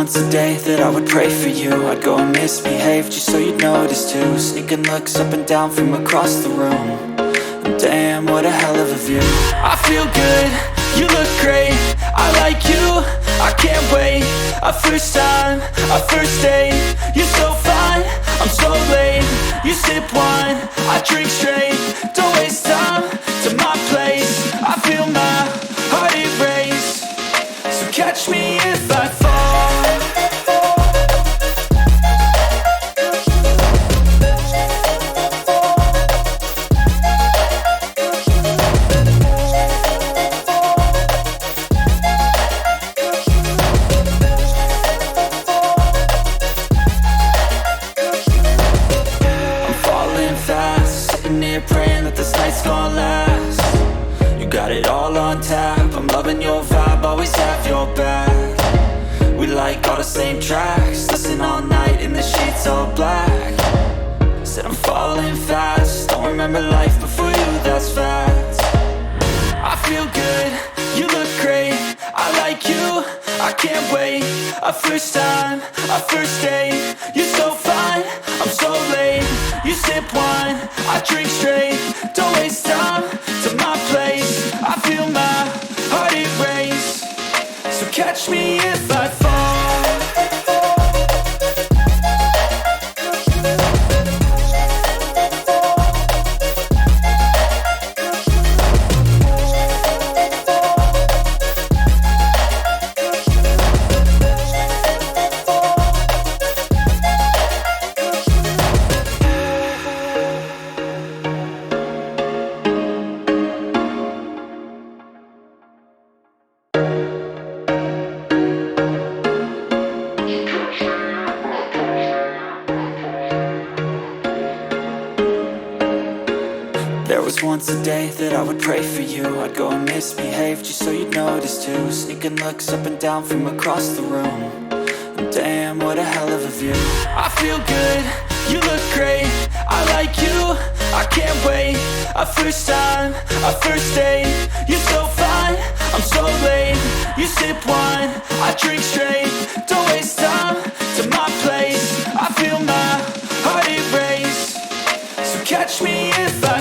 once a day that I would pray for you. I'd go and misbehave just so you'd notice too. Sneaking looks up and down from across the room. And damn, what a hell of a view. I feel good, you look great, I like you, I can't wait. A first time, a first date, you're so fine, I'm so late. You sip wine, I drink straight. Don't waste time to my place. I feel my heart erase. So catch me if I fall. Praying that this night's gonna last. You got it all on tap, I'm loving your vibe, always have your back. We like all the same tracks, listen all night in the sheets all black. Said I'm falling fast, don't remember life before you, that's fact. I feel good, you look great, I like you, I can't wait. A first time, a first date, you're so fine, I'm so late. You sip wine, I drink straight. Don't waste time to my place. I feel my heart erase. So catch me if I fall. There was once a day that I would pray for you. I'd go and misbehave just so you'd notice too. Sneaking looks up and down from across the room. And damn, what a hell of a view. I feel good, you look great, I like you, I can't wait. A first time, a first date, you're so fine, I'm so late. You sip wine, I drink straight. Don't waste time to my place. I feel my heart erase. So catch me if I